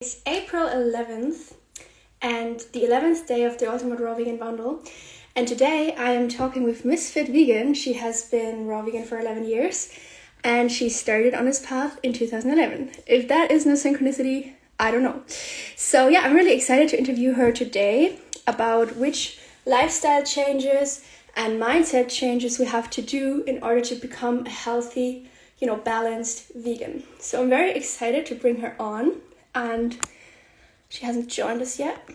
It's April 11th and the 11th day of the Ultimate Raw Vegan Bundle. And today I am talking with Ms.FitVegan. She has been raw vegan for 11 years and she started on this path in 2011. If that is no synchronicity, I don't know. So yeah, I'm really excited to interview her today about which lifestyle changes and mindset changes we have to do in order to become a healthy, balanced vegan. So I'm very excited to bring her on. And she hasn't joined us yet.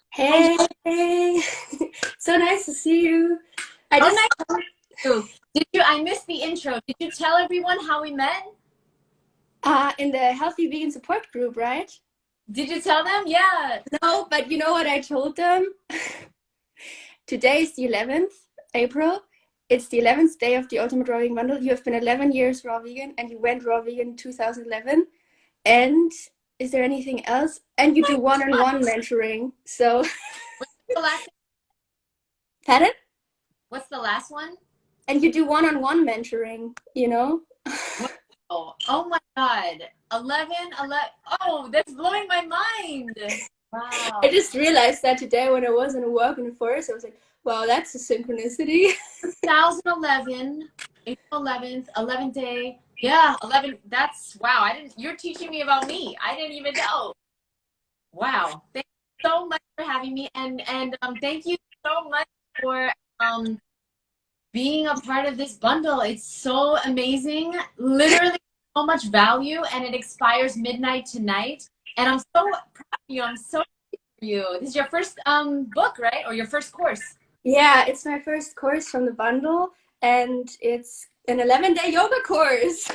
Hey, so nice to see you. Nice to meet you. I missed the intro. Did you tell everyone how we met? In the Healthy Vegan Support Group, right? Did you tell them? Yeah. No, but you know what I told them? Today is the 11th April. It's the 11th day of the Ultimate Raw Vegan Bundle. You have been 11 years raw vegan and you went raw vegan in 2011. And is there anything else? And you do one-on-one mentoring. So, What's the last? Pardon? What's the last one? And you do one-on-one mentoring, Oh my God. 11. Oh, that's blowing my mind. Wow. I just realized that today when I was in a walk in the forest, I was like, wow, that's a synchronicity. 2011, April 11th, 11th day. Yeah, 11. That's wow. You're teaching me about me. I didn't even know. Wow. Thank you so much for having me. And thank you so much for being a part of this bundle. It's so amazing. Literally so much value, and it expires midnight tonight. And I'm so proud of you. I'm so happy for you. This is your first book, right? Or your first course? Yeah, it's my first course from the bundle, and it's an 11-day yoga course.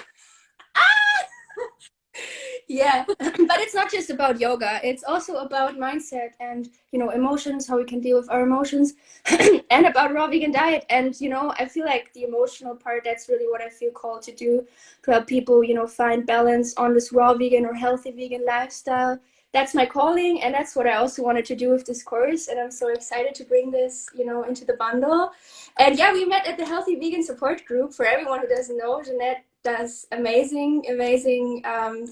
Yeah, but it's not just about yoga. It's also about mindset and, emotions, how we can deal with our emotions, and about raw vegan diet. And, I feel like the emotional part, that's really what I feel called to do, to help people, find balance on this raw vegan or healthy vegan lifestyle. That's my calling, and that's what I also wanted to do with this course. And I'm so excited to bring this, into the bundle. And yeah, we met at the Healthy Vegan Support Group. For everyone who doesn't know, Jeanette does amazing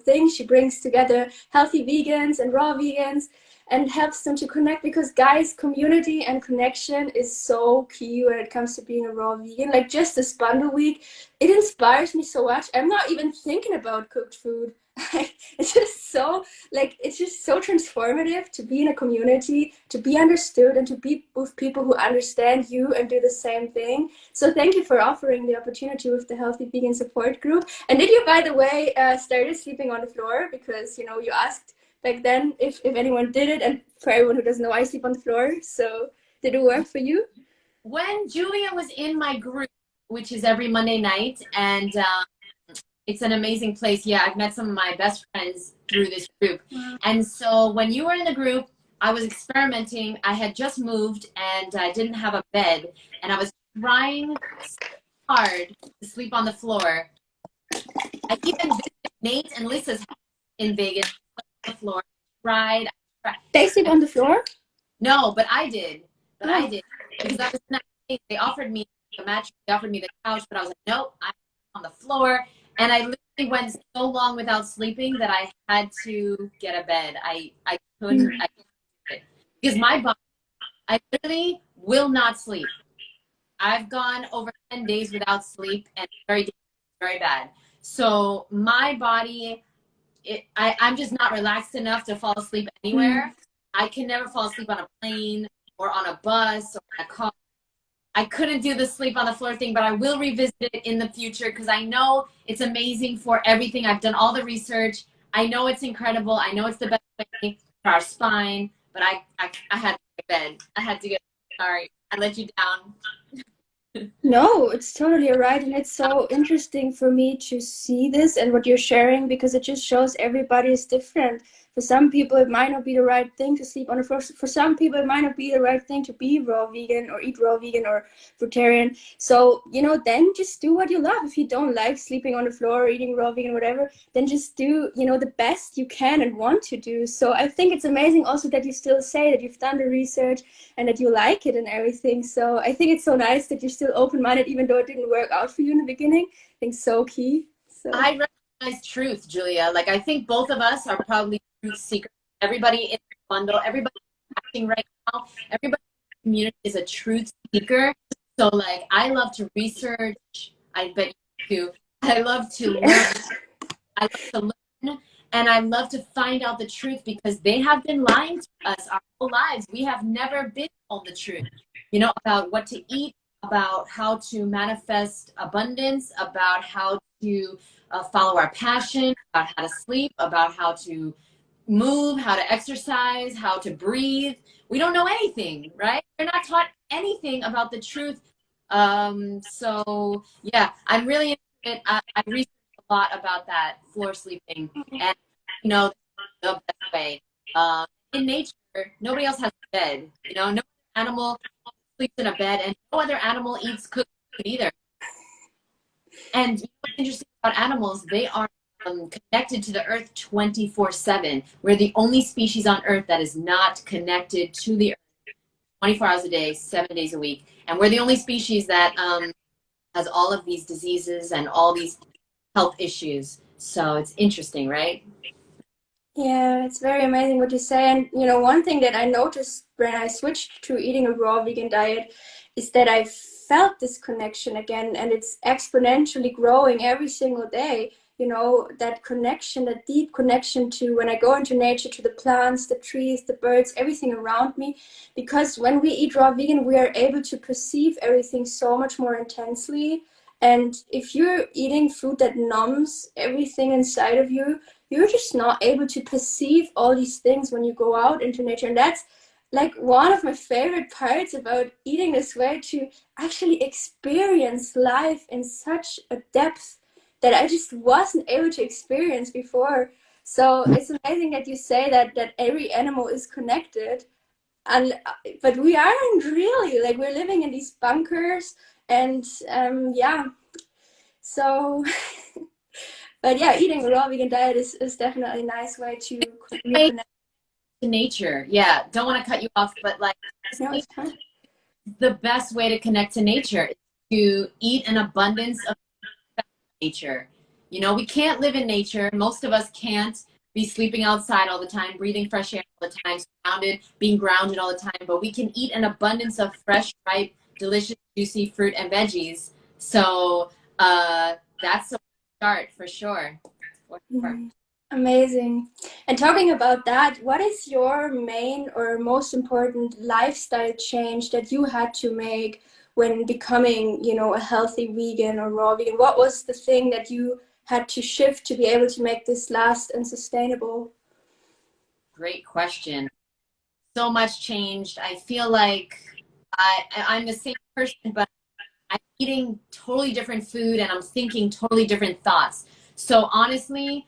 things. She brings together healthy vegans and raw vegans and helps them to connect, because guys, community and connection is so key when it comes to being a raw vegan. Like just this bundle week, it inspires me so much. I'm not even thinking about cooked food. It's just so transformative to be in a community, to be understood, and to be with people who understand you and do the same thing. So thank you for offering the opportunity with the Healthy Vegan Support Group. And did you, by the way, started sleeping on the floor? Because, you asked back then if anyone did it. And for everyone who doesn't know, I sleep on the floor. So did it work for you? When Julia was in my group, which is every Monday night, and it's an amazing place. Yeah, I've met some of my best friends through this group. Wow. And so when you were in the group, I was experimenting. I had just moved and I didn't have a bed. And I was trying so hard to sleep on the floor. I even visited Nate and Lisa's house in Vegas on the floor. I tried. They sleep on the floor? No, but I did. I did. Because I was not, they offered me the mattress, they offered me the couch, but I was like, nope, I'm on the floor. And I literally went so long without sleeping that I had to get a bed. I couldn't do it. Because my body, I literally will not sleep. I've gone over 10 days without sleep, and it's very bad. So my body, I'm just not relaxed enough to fall asleep anywhere. I can never fall asleep on a plane or on a bus or in a car. I couldn't do the sleep on the floor thing, but I will revisit it in the future because I know it's amazing for everything. I've done all the research. I know it's incredible. I know it's the best way for our spine, but I had to get bed. I had to get, sorry, I let you down. No, it's totally right. And it's so interesting for me to see this and what you're sharing because it just shows everybody is different. For some people, it might not be the right thing to sleep on the floor. For some people, it might not be the right thing to be raw vegan or eat raw vegan or fruitarian. So, then just do what you love. If you don't like sleeping on the floor or eating raw vegan, whatever, then just do, the best you can and want to do. So I think it's amazing also that you still say that you've done the research and that you like it and everything. So I think it's so nice that you're still open-minded, even though it didn't work out for you in the beginning. I think so key. So I recognize truth, Julia. Like, I think both of us are probably truth seekers. Everybody in the bundle, everybody acting right now, everybody in the community is a truth seeker. So, like, I love to research. I bet you do. I love to learn. I love to learn, and I love to find out the truth because they have been lying to us our whole lives. We have never been told the truth, about what to eat, about how to manifest abundance, about how to follow our passion, about how to sleep, about how to move, how to exercise, how to breathe. We don't know anything, right? We're not taught anything about the truth. So yeah, I'm really into it. I researched a lot about that floor sleeping, and the best way. In nature, nobody else has a bed. No animal sleeps in a bed, and no other animal eats cooked food either. And what's interesting about animals, they are connected to the earth 24/7. We're the only species on earth that is not connected to the earth 24 hours a day, 7 days a week. And we're the only species that has all of these diseases and all these health issues. So it's interesting, right? yeah, it's very amazing what you say. And one thing that I noticed when I switched to eating a raw vegan diet is that I felt this connection again, and it's exponentially growing every single day. That connection, that deep connection to when I go into nature, to the plants, the trees, the birds, everything around me. Because when we eat raw vegan, we are able to perceive everything so much more intensely. And if you're eating food that numbs everything inside of you, you're just not able to perceive all these things when you go out into nature. And that's like one of my favorite parts about eating this way, to actually experience life in such a depth that I just wasn't able to experience before. So it's amazing that you say that every animal is connected, and but we aren't really. Like, we're living in these bunkers, and yeah. So but yeah, eating a raw vegan diet is definitely a nice way to reconnect. To nature. Yeah, don't want to cut you off, but like, No, it's fine. the best way to connect to nature is to eat an abundance of nature. We can't live in nature. Most of us can't be sleeping outside all the time, breathing fresh air all the time, surrounded, being grounded all the time, but we can eat an abundance of fresh, ripe, delicious, juicy fruit and veggies. So that's a start for sure. For sure. Amazing. And talking about that, what is your main or most important lifestyle change that you had to make when becoming, a healthy vegan or raw vegan? What was the thing that you had to shift to be able to make this last and sustainable? Great question. So much changed. I feel like I'm the same person, but I'm eating totally different food and I'm thinking totally different thoughts. So honestly,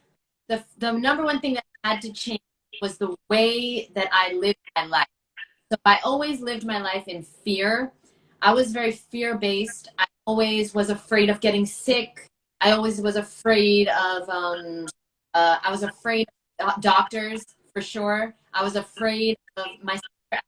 the number one thing that had to change was the way that I lived my life. So I always lived my life in fear. I was very fear-based. I always was afraid of getting sick. I always was afraid of I was afraid of doctors, for sure. I was afraid of my sister.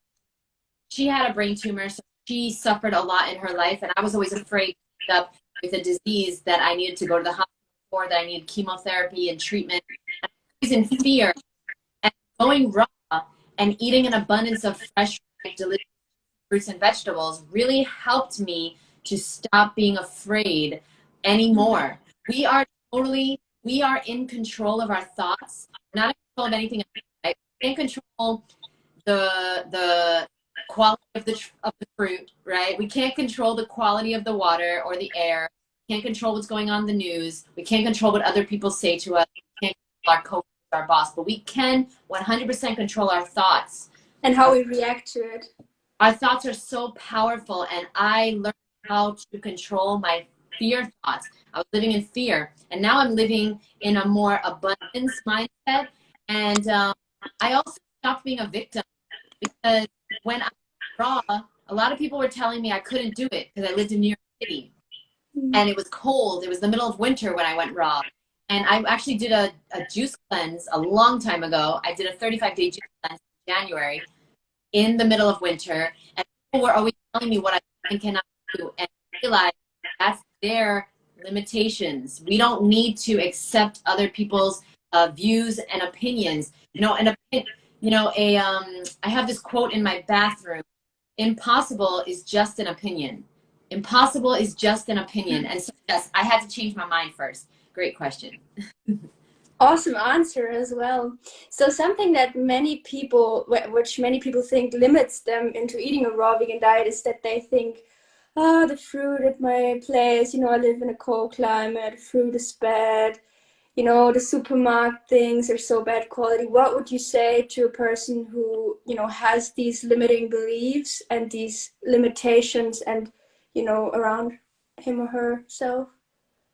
She had a brain tumor, so she suffered a lot in her life, and I was always afraid to end up with a disease that I needed to go to the hospital for, that I needed chemotherapy and treatment. I was in fear, and going raw and eating an abundance of fresh, delicious fruits and vegetables really helped me to stop being afraid anymore. We are we are in control of our thoughts. We're not in control of anything. Right? We're in control the quality of the fruit, right? We can't control the quality of the water or the air. We can't control what's going on in the news. We can't control what other people say to us. We can't control our coach, our boss, but we can 100% control our thoughts. And how we react to it. Our thoughts are so powerful, and I learned how to control my fear thoughts. I was living in fear, and now I'm living in a more abundance mindset. And I also stopped being a victim, because when I was raw, a lot of people were telling me I couldn't do it because I lived in New York City and it was cold. It was the middle of winter when I went raw. And I actually did a juice cleanse a long time ago. I did a 35-day juice cleanse in January in the middle of winter. And people were always telling me what I can and cannot do. And I realized that's their limitations. We don't need to accept other people's views and opinions. You know, I have this quote in my bathroom: impossible is just an opinion. Impossible is just an opinion. And so, yes, I had to change my mind first. Great question. Awesome answer as well. So something that many people, which many people think limits them into eating a raw vegan diet, is that they think, oh, the fruit at my place, I live in a cold climate, fruit is bad, the supermarket things are so bad quality. What would you say to a person who, has these limiting beliefs and these limitations and, around him or herself?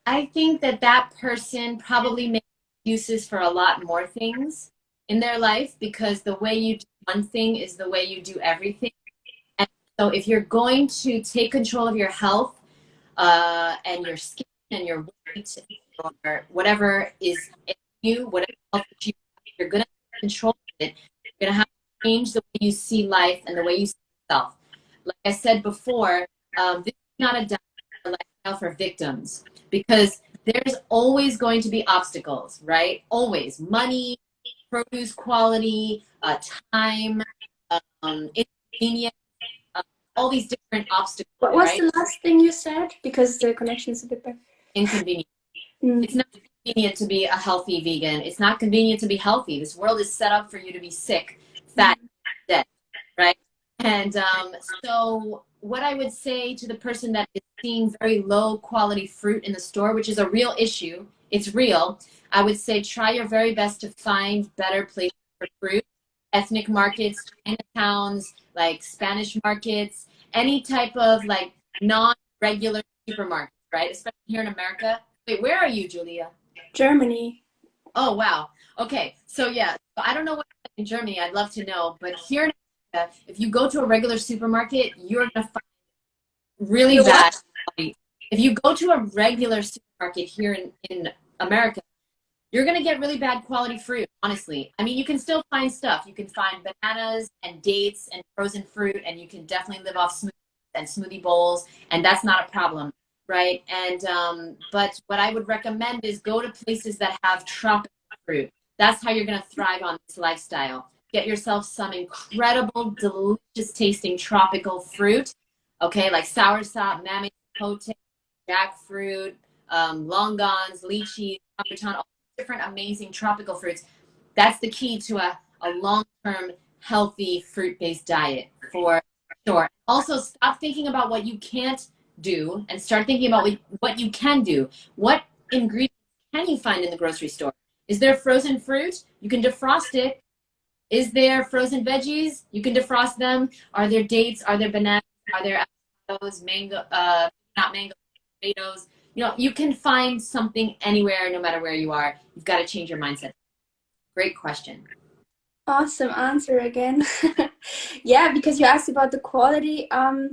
I think that person probably makes excuses for a lot more things in their life, because the way you do one thing is the way you do everything. And so if you're going to take control of your health and your skin and your weight or whatever is in you, whatever health issue you're going to control it, you're going to have to change the way you see life and the way you see yourself. Like I said before, this is not a diet or lifestyle for victims, because there's always going to be obstacles, right? Always. Money, produce quality, time, inconvenience, all these different obstacles. What was right? the last thing you said? Because the connection is a bit bad. Inconvenient. Mm. It's not convenient to be a healthy vegan. It's not convenient to be healthy. This world is set up for you to be sick, fat, dead, right? And so what I would say to the person that is seeing very low quality fruit in the store, which is a real issue, it's real, I would say try your very best to find better places for fruit. Ethnic markets, Chinatowns, like Spanish markets, any type of like non-regular supermarket, right? Especially here in America. Wait, where are you, Julia? Germany. Oh, wow. Okay. So yeah, so I don't know what in Germany, I'd love to know, but here in America, if you go to a regular supermarket, you're gonna find really bad quality. If you go to a regular supermarket here in America, you're going to get really bad quality fruit, honestly. I mean, you can still find stuff. You can find bananas and dates and frozen fruit, and you can definitely live off smoothies and smoothie bowls, and that's not a problem, right? And but what I would recommend is go to places that have tropical fruit. That's how you're going to thrive on this lifestyle. Get yourself some incredible, delicious tasting tropical fruit, okay, like soursop, mamey, sapote, jackfruit, longans, lychee, rambutan, all different amazing tropical fruits. That's the key to a long-term healthy fruit-based diet for sure. Also, stop thinking about what you can't do and start thinking about what you can do. What ingredients can you find in the grocery store? Is there frozen fruit? You can defrost it. Is there frozen veggies? You can defrost them. Are there dates? Are there bananas? Are there avocados, mango, not mango, tomatoes? You can find something anywhere, no matter where you are. You've got to change your mindset. Great question. Awesome answer again. Yeah, because you asked about the quality. I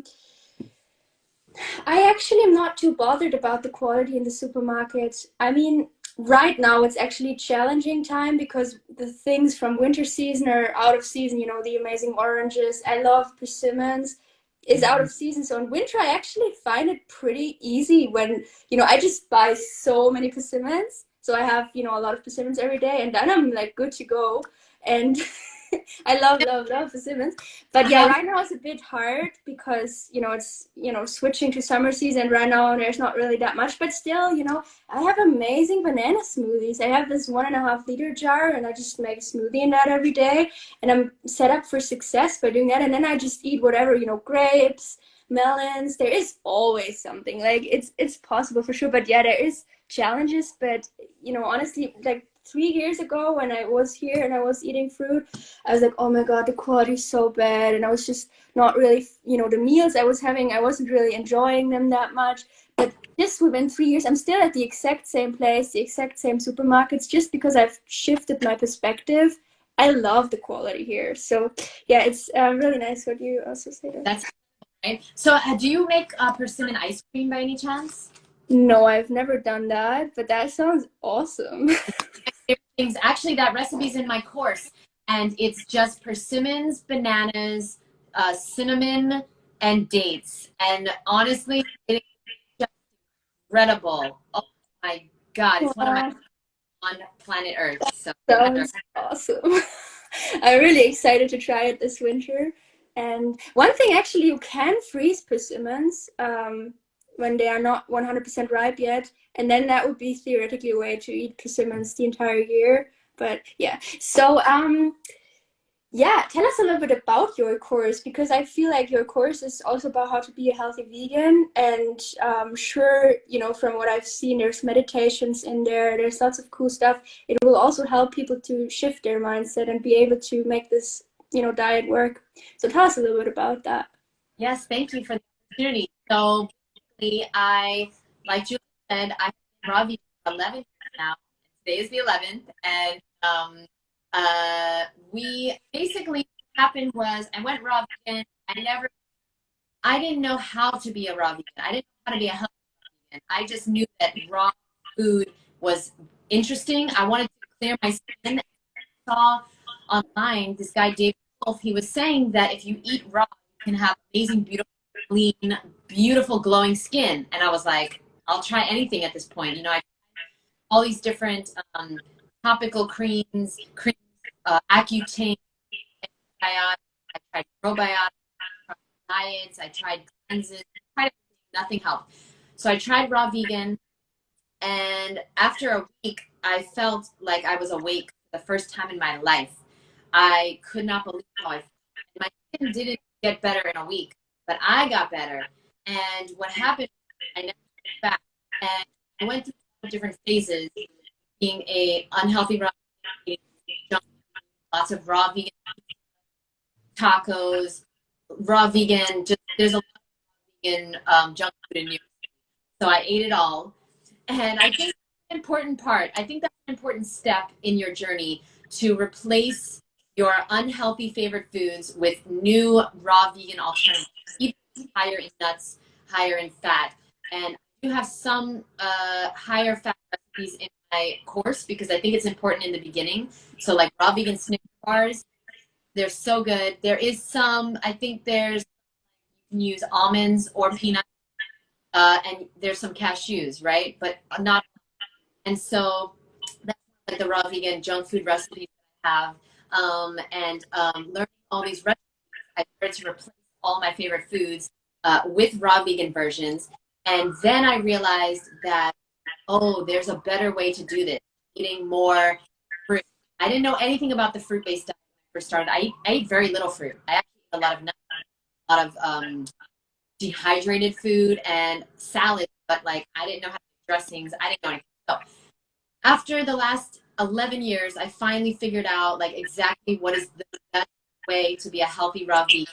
actually am not too bothered about the quality in the supermarkets. I mean, right now it's actually a challenging time because the things from winter season are out of season. The amazing oranges. I love persimmons is out of season. So in winter, I actually find it pretty easy when, I just buy so many persimmons. So I have, a lot of persimmons every day, and then I'm like good to go. And I love persimmons. But yeah, right now it's a bit hard because, it's, switching to summer season. Right now there's not really that much, but still, I have amazing banana smoothies. I have this 1.5 liter jar, and I just make a smoothie in that every day. And I'm set up for success by doing that. And then I just eat whatever, grapes, melons. There is always something. Like it's possible for sure. But yeah, there is challenges. But honestly, like 3 years ago when I was here and I was eating fruit, I was like, oh my God, the quality is so bad. And I was just not really, the meals I was having, I wasn't really enjoying them that much. But just within 3 years, I'm still at the exact same place, the exact same supermarkets, just because I've shifted my perspective. I love the quality here. So yeah, it's really nice what you also said. That's right. So do you make persimmon ice cream by any chance? No, I've never done that, but that sounds awesome. Things. Actually, that recipe's in my course, and it's just persimmons, bananas, cinnamon, and dates. And honestly, it is just incredible. Oh my God, it's one of my Wow. on planet Earth. So Sounds awesome. I'm really excited to try it this winter. And one thing, actually, you can freeze persimmons when they are not 100% ripe yet, and then that would be theoretically a way to eat persimmons the entire year. But yeah, so yeah, tell us a little bit about your course, because I feel like your course is also about how to be a healthy vegan. And sure, from what I've seen, there's meditations in there, there's lots of cool stuff. It will also help people to shift their mindset and be able to make this, diet work. So tell us a little bit about that. yes, thank you for the opportunity. So basically, like Julie said, I've been raw vegan for 11 years now. Today is the 11th, and we basically what happened was I went raw vegan. I didn't know how to be a raw vegan. I didn't know how to be a healthy vegan. I just knew that raw food was interesting. I wanted to clear my skin. I saw online this guy David Wolf. He was saying that if you eat raw, you can have amazing, beautiful, clean, beautiful, glowing skin. And I was like, I'll try anything at this point. I all these different topical creams, Accutane, antibiotics. I tried probiotics, I tried diets, I tried cleanses, I tried everything, nothing helped. So I tried raw vegan, and after a week, I felt like I was awake for the first time in my life. I could not believe how I felt. My skin didn't get better in a week, but I got better. And what happened, I never went back. And I went through different phases, being a unhealthy raw vegan, lots of raw vegan tacos, raw vegan, just there's a lot of vegan junk food in New York City. So I ate it all. And I think that's an important part. I think that's an important step in your journey to replace your unhealthy favorite foods with new raw vegan alternatives, even higher in nuts, higher in fat. And I do have some higher fat recipes in my course because I think it's important in the beginning. So like raw vegan Snickers bars, they're so good. There is some, I think you can use almonds or peanuts, and there's some cashews, right? But not, and so that's like the raw vegan junk food recipes that I have. Learning all these recipes, I started to replace all my favorite foods with raw vegan versions. And then I realized that, oh, there's a better way to do this, eating more fruit. I didn't know anything about the fruit-based diet when I first started. I ate very little fruit. I actually ate a lot of nuts, a lot of dehydrated food and salad, but like I didn't know how to make dressings. I didn't know anything. So after the last 11 years, I finally figured out like exactly what is the best way to be a healthy raw vegan.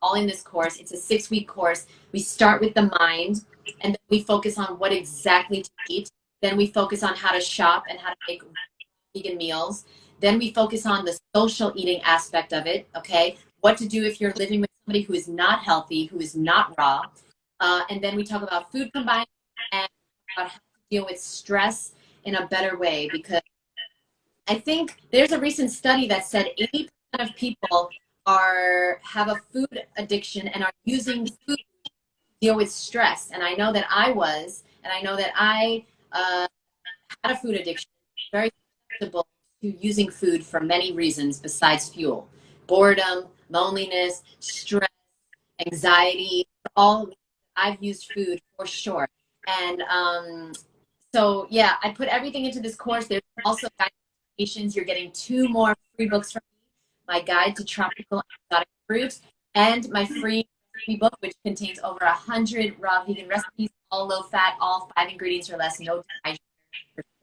All in this course. It's a 6-week course. We start with the mind, and then we focus on what exactly to eat. Then we focus on how to shop and how to make vegan meals. Then we focus on the social eating aspect of it, okay? What to do if you're living with somebody who is not healthy, who is not raw. And then we talk about food combining and about how to deal with stress in a better way, because I think there's a recent study that said 80% of people have a food addiction and are using food to deal with stress. And I know that I was, and I know that I had a food addiction, very susceptible to using food for many reasons besides fuel. Boredom, loneliness, stress, anxiety, all I've used food for sure. And so yeah, I put everything into this course. There's also guides. You're getting 2 more free books from me: my guide to tropical and exotic fruit, and my free recipe book, which contains over 100 raw vegan recipes, all low fat, all 5 ingredients or less, no dehydrated.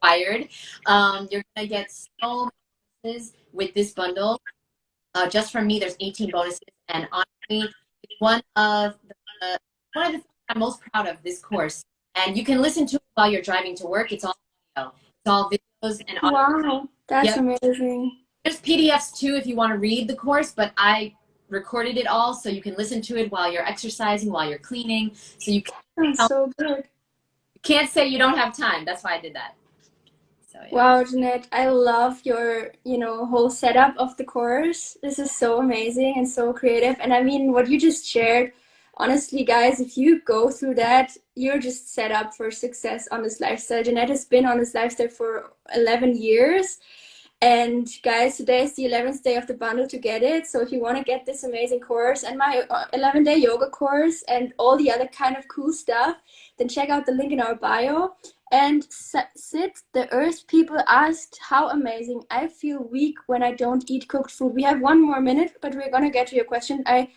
required. You're gonna get so many bonuses with this bundle. Just from me, there's 18 bonuses, and honestly, it's one of the things I'm most proud of this course. And you can listen to it while you're driving to work. It's all audio. It's all videos and audio. Wow, that's Yep. amazing. There's PDFs too if you want to read the course, but I recorded it all so you can listen to it while you're exercising, while you're cleaning. So Sounds so good. can't say you don't have time. That's why I did that. So yeah. Wow, Jeanette, I love your, whole setup of the course. This is so amazing and so creative. And I mean, what you just shared, honestly, guys, if you go through that, you're just set up for success on this lifestyle. Jeanette has been on this lifestyle for 11 years. And guys, today is the 11th day of the bundle to get it. So if you want to get this amazing course and my 11-day yoga course and all the other kind of cool stuff, then check out the link in our bio. And Sid, the Earth people asked how amazing. I feel weak when I don't eat cooked food. We have 1 more minute, but we're gonna get to your question. I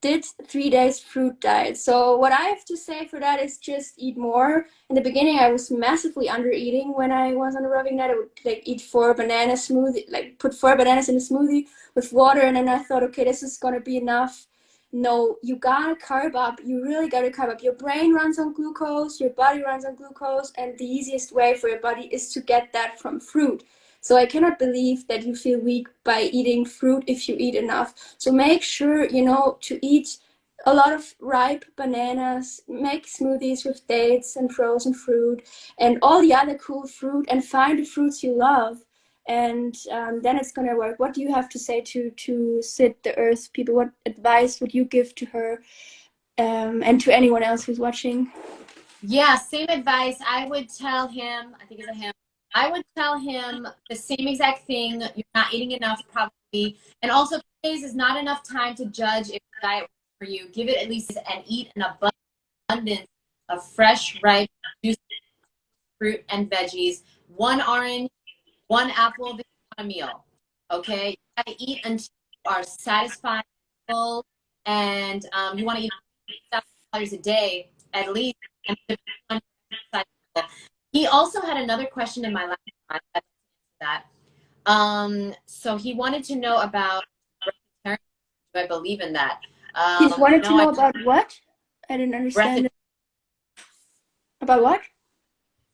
did 3 days fruit diet. So what I have to say for that is just eat more. In the beginning, I was massively under eating when I was on the roving diet. I would like eat 4 banana smoothie, like put 4 bananas in a smoothie with water, and then I thought, okay, this is gonna be enough. No, you gotta carb up. You really gotta carb up. Your brain runs on glucose, your body runs on glucose, and the easiest way for your body is to get that from fruit. So I cannot believe that you feel weak by eating fruit if you eat enough. So make sure, to eat a lot of ripe bananas, make smoothies with dates and frozen fruit and all the other cool fruit, and find the fruits you love. And then it's gonna work. What do you have to say to Sid, the Earth people? What advice would you give to her and to anyone else who's watching? Yeah, same advice. I would tell him, I think it's a him, I would tell him the same exact thing. You're not eating enough, probably. And also, 2 days is not enough time to judge if the diet works for you. Give it at least and eat an abundance of fresh, ripe, juicy fruit and veggies. 1 orange, 1 apple, this is not a meal. Okay? You gotta eat until you are satisfied, full, and you want to eat 7 calories a day at least. And he also had another question in my last time that. So he wanted to know about breatharianism. Do I believe in that? He wanted to No, know about what? I didn't understand it. About what?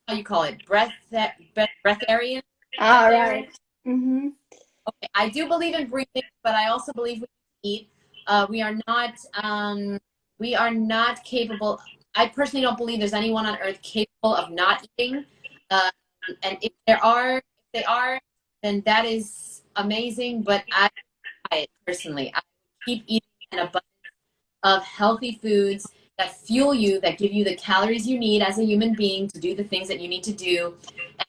How you call it? Breatharian? Ah, right. Mm-hmm. Okay, I do believe in breathing, but I also believe we eat. We are not capable. I personally don't believe there's anyone on earth capable of not eating. And if they are, then that is amazing. But I personally, I keep eating an abundance of healthy foods that fuel you, that give you the calories you need as a human being to do the things that you need to do, and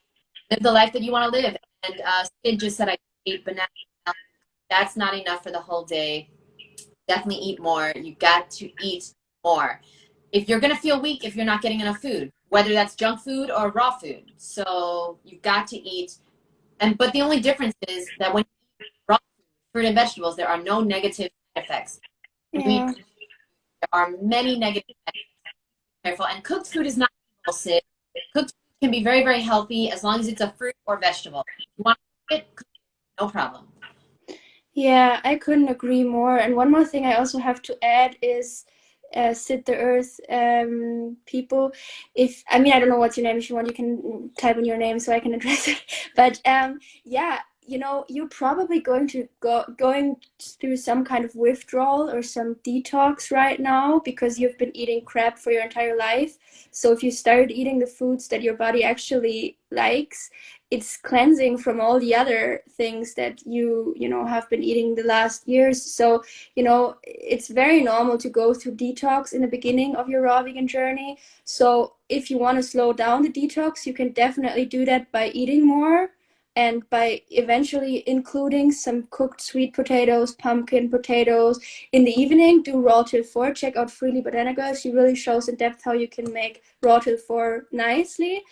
live the life that you want to live. And Sid just said I ate bananas. That's not enough for the whole day. Definitely eat more. You got to eat more. If you're gonna feel weak if you're not getting enough food, whether that's junk food or raw food. So you've got to eat. But the only difference is that when you eat raw food, fruit and vegetables, there are no negative effects. Yeah. There are many negative effects. Be careful. And cooked food is not evil, Sid. Cooked food can be very, very healthy as long as it's a fruit or vegetable. If you want to cook it, no problem. Yeah, I couldn't agree more. And one more thing I also have to add is Sid the Earth people. I don't know what's your name. If you want, you can type in your name so I can address it. But yeah, you're probably going through some kind of withdrawal or some detox right now because you've been eating crap for your entire life. So if you start eating the foods that your body actually likes, it's cleansing from all the other things that you have been eating the last years. So it's very normal to go through detox in the beginning of your raw vegan journey. So if you want to slow down the detox, you can definitely do that by eating more and by eventually including some cooked sweet potatoes, pumpkin potatoes in the evening. Do raw till 4. Check out Freely Banana Girl. She really shows in depth how you can make raw till 4 nicely.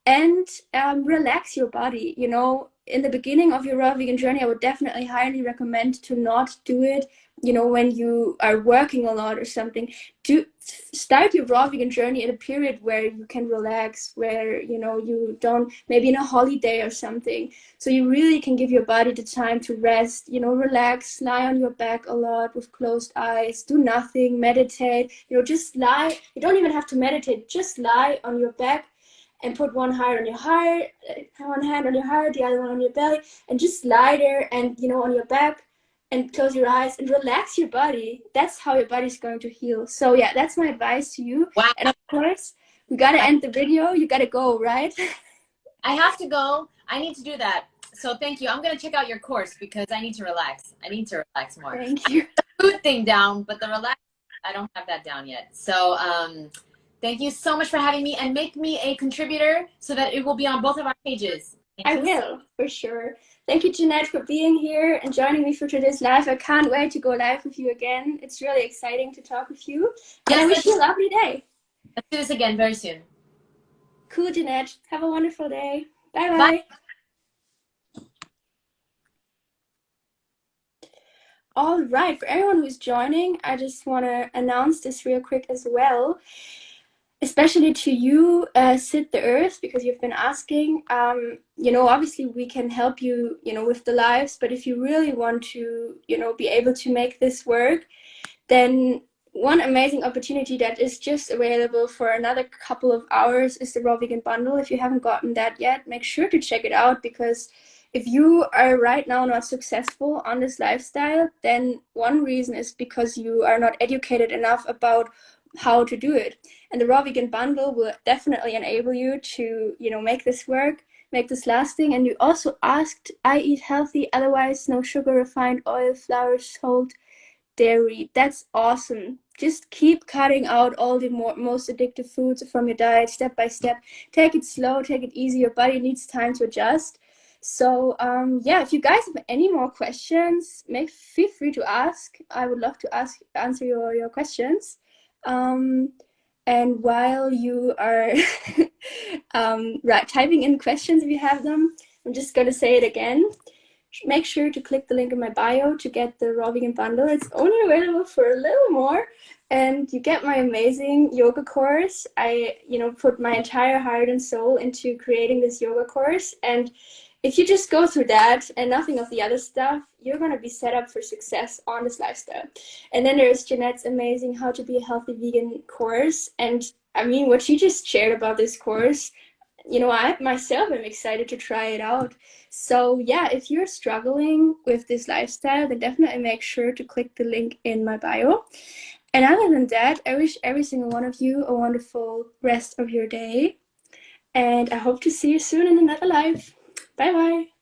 And relax your body. In the beginning of your raw vegan journey, I would definitely highly recommend to not do it you know, when you are working a lot or something, do start your raw vegan journey at a period where you can relax, where, you know, you don't, maybe in a holiday or something, so you really can give your body the time to rest, you know, relax, lie on your back a lot with closed eyes, do nothing, meditate, you know, just lie. You don't even have to meditate, just lie on your back and put one hand on your heart, one hand on your heart, the other one on your belly, and just lie there and, you know, on your back, and close your eyes and relax your body. That's how your body's going to heal. So yeah, that's my advice to you. Wow. And of course, we gotta end the video. You gotta go, right? I have to go. I need to do that. So thank you. I'm going to check out your course because I need to relax. I need to relax more. Thank you. The food thing down, but the relax, I don't have that down yet. So thank you so much for having me, and make me a contributor so that it will be on both of our pages. I will, for sure. Thank you, Jeanette, for being here and joining me for today's live. I can't wait to go live with you again. It's really exciting to talk with you. And I wish you a lovely day. Let's do this again very soon. Cool, Jeanette. Have a wonderful day. Bye-bye. Bye. All right, for everyone who's joining, I just want to announce this real quick as well, especially to you, Sit the Earth, because you've been asking. You know, obviously we can help you, you know, with the lives, but if you really want to, you know, be able to make this work, then one amazing opportunity that is just available for another couple of hours is the Raw Vegan Bundle. If you haven't gotten that yet, make sure to check it out, because if you are right now not successful on this lifestyle, then one reason is because you are not educated enough about how to do it. And the Raw Vegan Bundle will definitely enable you to, you know, make this work, make this lasting. And you also asked, I eat healthy, otherwise no sugar, refined oil, flour, salt, dairy. That's awesome. Just keep cutting out all the most addictive foods from your diet step by step. Take it slow, take it easy. Your body needs time to adjust. So yeah, if you guys have any more questions, feel free to ask. I would love to answer your questions. And while you are typing in questions, if you have them, I'm just going to say it again. Make sure to click the link in my bio to get the Raw Vegan Bundle. It's only available for a little more, and you get my amazing yoga course. I, you know, put my entire heart and soul into creating this yoga course, and if you just go through that and nothing of the other stuff, you're going to be set up for success on this lifestyle. And then there's Jeanette's amazing How to Be a Healthy Vegan course. And I mean, what she just shared about this course, you know, I myself am excited to try it out. So yeah, if you're struggling with this lifestyle, then definitely make sure to click the link in my bio. And other than that, I wish every single one of you a wonderful rest of your day. And I hope to see you soon in another live. Bye bye.